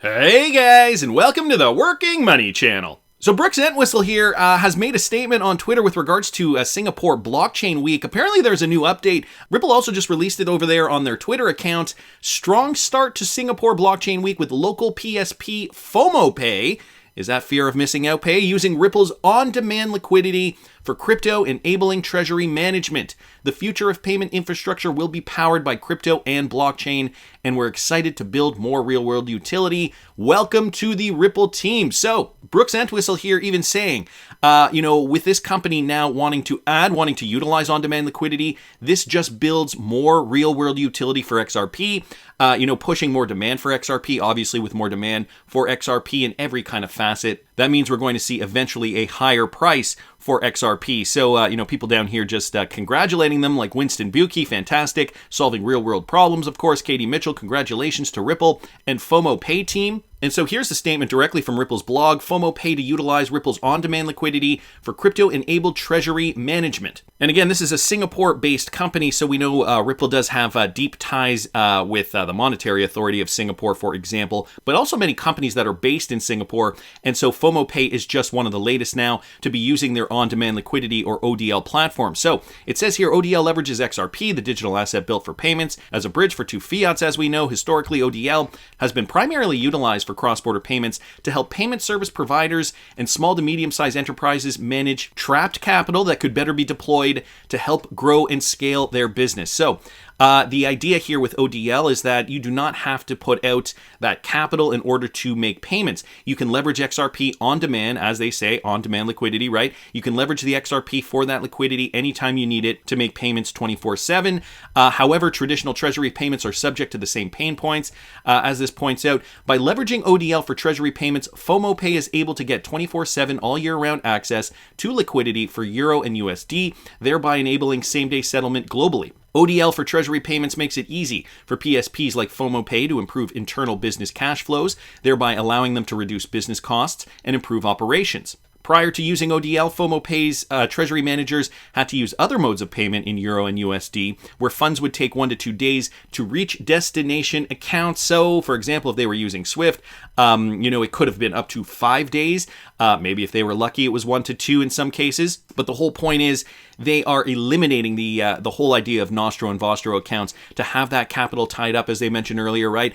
Hey guys, and welcome to the Working Money Channel. So Brooks Entwistle here has made a statement on Twitter with regards to Singapore Blockchain Week. Apparently there's a new update. Ripple also just released it over there on their Twitter account. Strong start to Singapore Blockchain Week with local PSP FOMO Pay. Is that fear of missing out pay? Using Ripple's on-demand liquidity for crypto enabling treasury management. The future of payment infrastructure will be powered by crypto and blockchain, and we're excited to build more real-world utility. Welcome to the Ripple team. So, Brooks Entwistle here even saying, with this company now wanting to utilize on-demand liquidity, this just builds more real-world utility for XRP, pushing more demand for XRP, obviously with more demand for XRP in every kind of facet. That means we're going to see eventually a higher price for XRP. So, people down here just congratulating them, like Winston Buki, fantastic. Solving real-world problems, of course. Katie Mitchell, congratulations to Ripple and FOMO Pay team. And so here's the statement directly from Ripple's blog. FOMO Pay to utilize Ripple's on-demand liquidity for crypto-enabled treasury management. And again, this is a Singapore-based company, so we know Ripple does have deep ties with the Monetary Authority of Singapore, for example, but also many companies that are based in Singapore. And so FOMO Pay is just one of the latest now to be using their on-demand liquidity or ODL platform. So it says here, ODL leverages XRP, the digital asset built for payments, as a bridge for two fiats. As we know, historically, ODL has been primarily utilized for cross-border payments to help payment service providers and small to medium-sized enterprises manage trapped capital that could better be deployed to help grow and scale their business. So the idea here with ODL is that you do not have to put out that capital in order to make payments. You can leverage XRP on demand, as they say, on-demand liquidity, right? You can leverage the XRP for that liquidity anytime you need it to make payments 24/7. However, traditional treasury payments are subject to the same pain points. As this points out, by leveraging ODL for treasury payments, FOMO Pay is able to get 24/7 all year round access to liquidity for Euro and USD, thereby enabling same-day settlement globally. ODL for treasury payments makes it easy for PSPs like FOMO Pay to improve internal business cash flows, thereby allowing them to reduce business costs and improve operations. Prior to using ODL, FOMO Pay's treasury managers had to use other modes of payment in Euro and USD, where funds would take 1 to 2 days to reach destination accounts. So, for example, if they were using SWIFT, it could have been up to 5 days. Maybe if they were lucky, it was 1 to 2 in some cases. But the whole point is they are eliminating the whole idea of Nostro and Vostro accounts to have that capital tied up, as they mentioned earlier, right?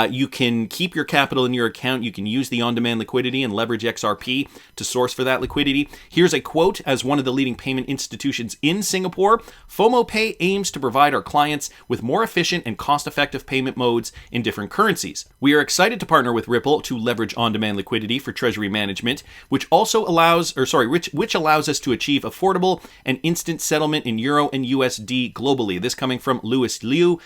You can keep your capital in your account. You can use the on-demand liquidity and leverage XRP to source for that liquidity. Here's a quote as one of the leading payment institutions in Singapore. FOMO Pay aims to provide our clients with more efficient and cost-effective payment modes in different currencies. We are excited to partner with Ripple to leverage on-demand liquidity for treasury management, which allows us to achieve affordable and instant settlement in Euro and USD globally. This coming from Louis Liu,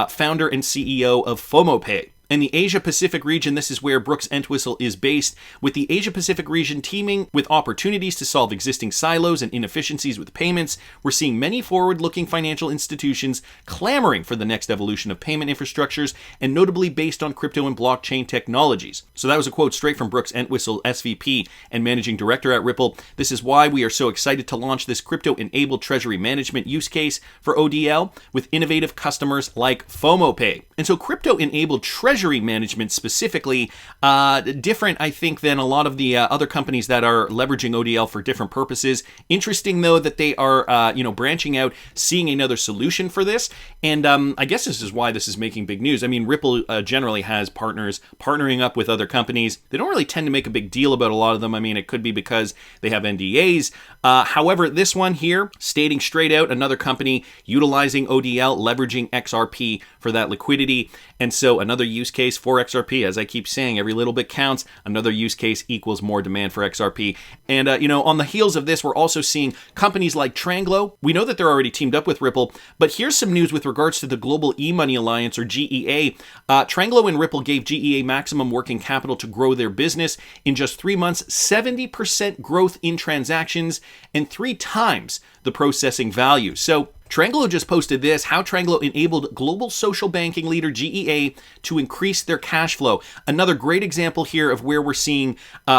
founder and CEO of FOMO Pay. In the Asia-Pacific region, this is where Brooks Entwistle is based, with the Asia-Pacific region teeming with opportunities to solve existing silos and inefficiencies with payments. We're seeing many forward-looking financial institutions clamoring for the next evolution of payment infrastructures, and notably based on crypto and blockchain technologies. So that was a quote straight from Brooks Entwistle, SVP and Managing Director at Ripple. This is why we are so excited to launch this crypto-enabled treasury management use case for ODL with innovative customers like FOMO Pay. And so crypto-enabled treasury management specifically, different, I think, than a lot of the other companies that are leveraging ODL for different purposes. Interesting, though, that they are, branching out, seeing another solution for this. And I guess this is why this is making big news. I mean, Ripple generally has partners partnering up with other companies. They don't really tend to make a big deal about a lot of them. I mean, it could be because they have NDAs. However, this one here, stating straight out, another company utilizing ODL, leveraging XRP for that liquidity. And so another use case for XRP, as I keep saying, every little bit counts. Another use case equals more demand for XRP. And, on the heels of this, we're also seeing companies like Tranglo. We know that they're already teamed up with Ripple, but here's some news with regards to the Global E-Money Alliance, or GEA. Tranglo and Ripple gave GEA maximum working capital to grow their business. In just 3 months, 70% growth in transactions and 3 times the processing value. So Tranglo just posted this, how Tranglo enabled global social banking leader GEA to increase their cash flow. Another great example here of where we're seeing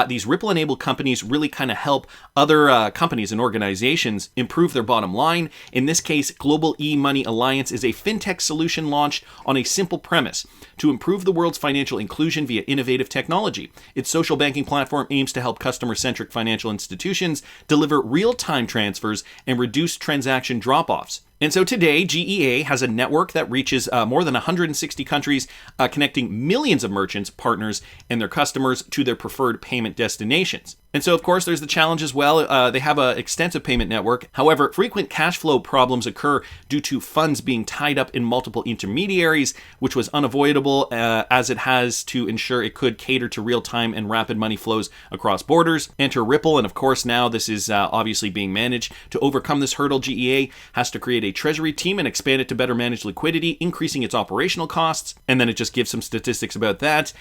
these Ripple-enabled companies really kind of help other companies and organizations improve their bottom line. In this case, Global E-Money Alliance is a fintech solution launched on a simple premise: to improve the world's financial inclusion via innovative technology. Its social banking platform aims to help customer-centric financial institutions deliver real-time transfers and reduce transaction drop-offs. And so today, GEA has a network that reaches more than 160 countries, connecting millions of merchants, partners, and their customers to their preferred payment destinations. And so, of course, there's the challenge as well. They have an extensive payment network. However, frequent cash flow problems occur due to funds being tied up in multiple intermediaries, which was unavoidable as it has to ensure it could cater to real-time and rapid money flows across borders. Enter Ripple, and of course, now this is obviously being managed. To overcome this hurdle, GEA has to create a treasury team and expand it to better manage liquidity, increasing its operational costs. And then it just gives some statistics about that.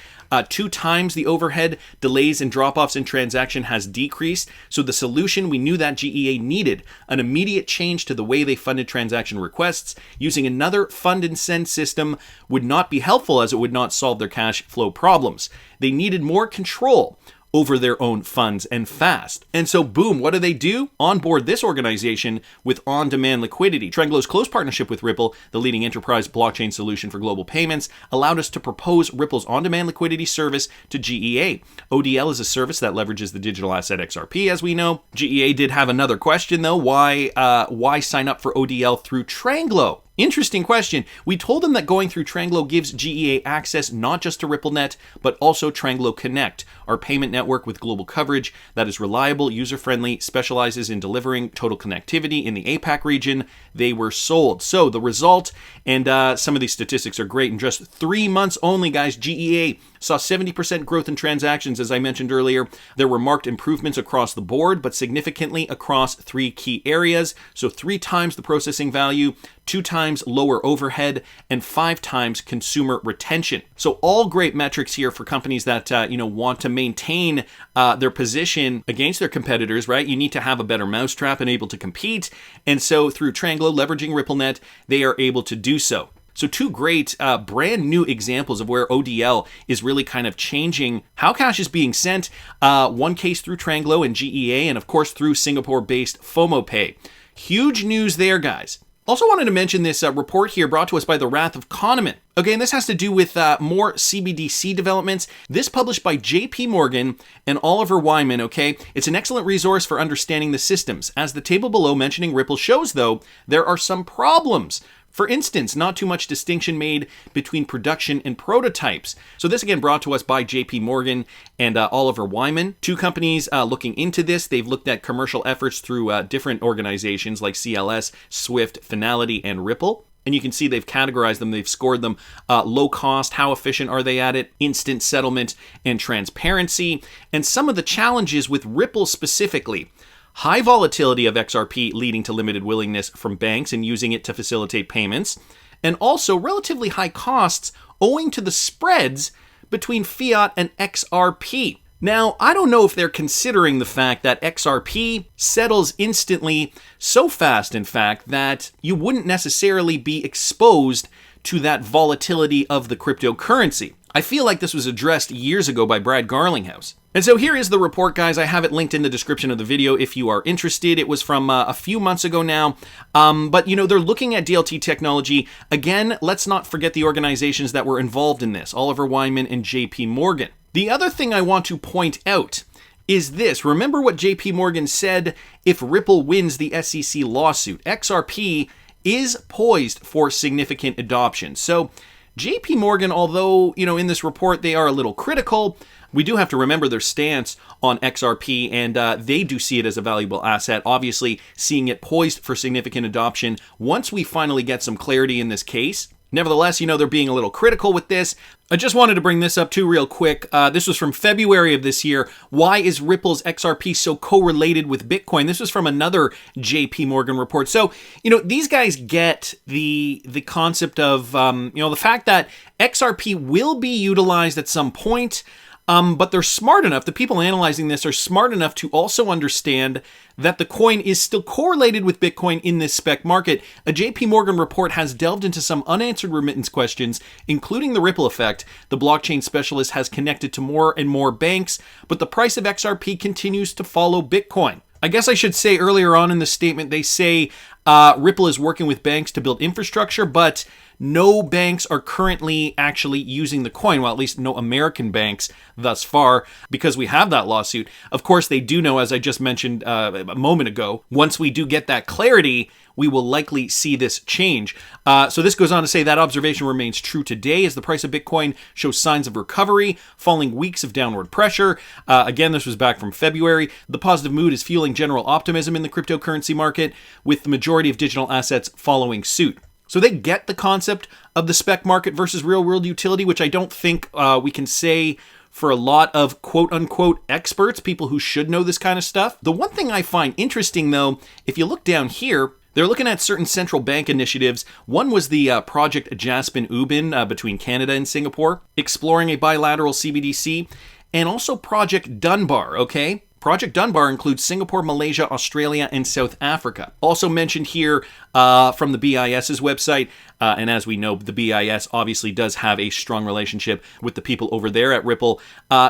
2 times the overhead, delays, and drop-offs in transaction has decreased. So the solution we knew that GEA needed, an immediate change to the way they funded transaction requests. Using another fund and send system would not be helpful, as it would not solve their cash flow problems. They needed more control over their own funds, and fast. And so boom, what do? Onboard this organization with on-demand liquidity. Tranglo's close partnership with Ripple, the leading enterprise blockchain solution for global payments, allowed us to propose Ripple's on-demand liquidity service to GEA. ODL is a service that leverages the digital asset XRP, as we know. GEA did have another question though. Why sign up for ODL through Tranglo? Interesting question. We told them that going through Tranglo gives GEA access not just to RippleNet, but also Tranglo Connect, our payment network with global coverage that is reliable, user-friendly, specializes in delivering total connectivity in the APAC region. They were sold. So the result, and some of these statistics are great, in just 3 months only, guys, GEA saw 70% growth in transactions, as I mentioned earlier. There were marked improvements across the board, but significantly across 3 key areas. So 3 times the processing value, 2 times lower overhead, and 5 times consumer retention. So all great metrics here for companies that want to maintain their position against their competitors, right? You need to have a better mousetrap and able to compete. And so through Tranglo, leveraging RippleNet, they are able to do so. So 2 great brand new examples of where ODL is really kind of changing how cash is being sent. One case through Tranglo and GEA, and of course through Singapore-based FOMOPay. Huge news there, guys. Also wanted to mention this report here brought to us by the Wrath of Kahneman. Okay, and this has to do with more CBDC developments. This published by JP Morgan and Oliver Wyman, okay? It's an excellent resource for understanding the systems. As the table below mentioning Ripple shows, though, there are some problems. For instance, not too much distinction made between production and prototypes. So this again brought to us by JP Morgan and Oliver Wyman. 2 companies looking into this. They've looked at commercial efforts through different organizations like CLS, Swift, Finality, and Ripple. And you can see they've categorized them, they've scored them low cost, how efficient are they at it, instant settlement, and transparency. And some of the challenges with Ripple specifically. High volatility of XRP leading to limited willingness from banks in using it to facilitate payments, and also relatively high costs owing to the spreads between fiat and XRP. Now, I don't know if they're considering the fact that XRP settles instantly so fast, in fact, that you wouldn't necessarily be exposed to that volatility of the cryptocurrency. I feel like this was addressed years ago by Brad Garlinghouse. And so here is the report, guys. I have it linked in the description of the video if you are interested. It was from a few months ago now. But, they're looking at DLT technology. Again, let's not forget the organizations that were involved in this, Oliver Wyman and JP Morgan. The other thing I want to point out is this. Remember what JP Morgan said if Ripple wins the SEC lawsuit. XRP is poised for significant adoption. So JP Morgan, although, in this report they are a little critical, we do have to remember their stance on XRP, and they do see it as a valuable asset, obviously seeing it poised for significant adoption once we finally get some clarity in this case. Nevertheless, they're being a little critical with this. I just wanted to bring this up too real quick. This was from February of this year. Why is Ripple's XRP so correlated with Bitcoin? This was from another JP Morgan report. So, these guys get the concept of, the fact that XRP will be utilized at some point. But they're smart enough, the people analyzing this are smart enough to also understand that the coin is still correlated with Bitcoin in this spec market. A JP Morgan report has delved into some unanswered remittance questions, including the ripple effect. The blockchain specialist has connected to more and more banks, but the price of XRP continues to follow Bitcoin. I guess I should say earlier on in the statement, they say Ripple is working with banks to build infrastructure, but no banks are currently actually using the coin. Well, at least no American banks thus far, because we have that lawsuit. Of course, they do know, as I just mentioned a moment ago, once we do get that clarity, we will likely see this change. So this goes on to say that observation remains true today as the price of Bitcoin shows signs of recovery, following weeks of downward pressure. Again, this was back from February. The positive mood is fueling general optimism in the cryptocurrency market, with the majority of digital assets following suit. So they get the concept of the spec market versus real-world utility, which I don't think we can say for a lot of quote-unquote experts, people who should know this kind of stuff. The one thing I find interesting, though, if you look down here, they're looking at certain central bank initiatives. One was the Project Jaspin Ubin between Canada and Singapore, exploring a bilateral CBDC, and also Project Dunbar, okay? Project Dunbar includes Singapore, Malaysia, Australia, and South Africa. Also mentioned here from the BIS's website, and as we know, the BIS obviously does have a strong relationship with the people over there at Ripple.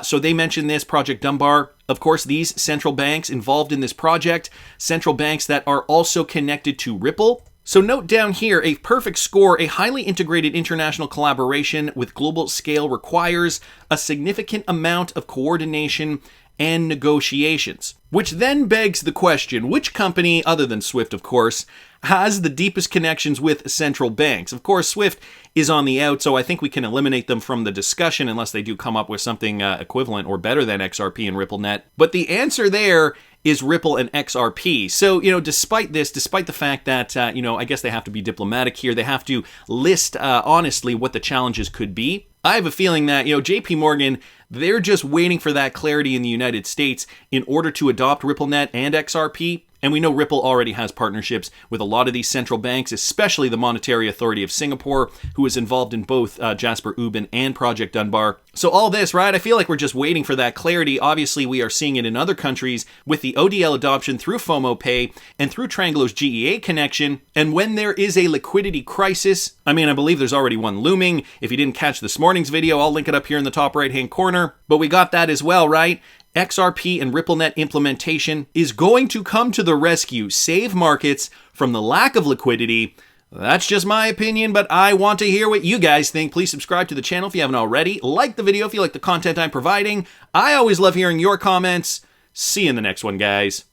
So they mentioned this, Project Dunbar. Of course, these central banks involved in this project, central banks that are also connected to Ripple. So note down here, a perfect score, a highly integrated international collaboration with global scale requires a significant amount of coordination and negotiations. Which then begs the question, which company, other than Swift of course, has the deepest connections with central banks? Of course, Swift is on the out, so I think we can eliminate them from the discussion unless they do come up with something equivalent or better than XRP and RippleNet. But the answer there is Ripple and XRP. So, despite this, despite the fact that, I guess they have to be diplomatic here, they have to list honestly what the challenges could be. I have a feeling that, JP Morgan, they're just waiting for that clarity in the United States in order to adopt RippleNet and XRP. And we know Ripple already has partnerships with a lot of these central banks, especially the Monetary Authority of Singapore, who is involved in both Jasper Ubin and Project Dunbar. So all this, right, I feel like we're just waiting for that clarity. Obviously, we are seeing it in other countries with the ODL adoption through FOMO Pay and through Triangulo's GEA connection. And when there is a liquidity crisis, I believe there's already one looming. If you didn't catch this morning's video, I'll link it up here in the top right-hand corner. But we got that as well, right? XRP and RippleNet implementation is going to come to the rescue, save markets from the lack of liquidity. That's just my opinion, but I want to hear what you guys think. Please subscribe to the channel if you haven't already. Like the video if you like the content I'm providing. I always love hearing your comments. See you in the next one, guys.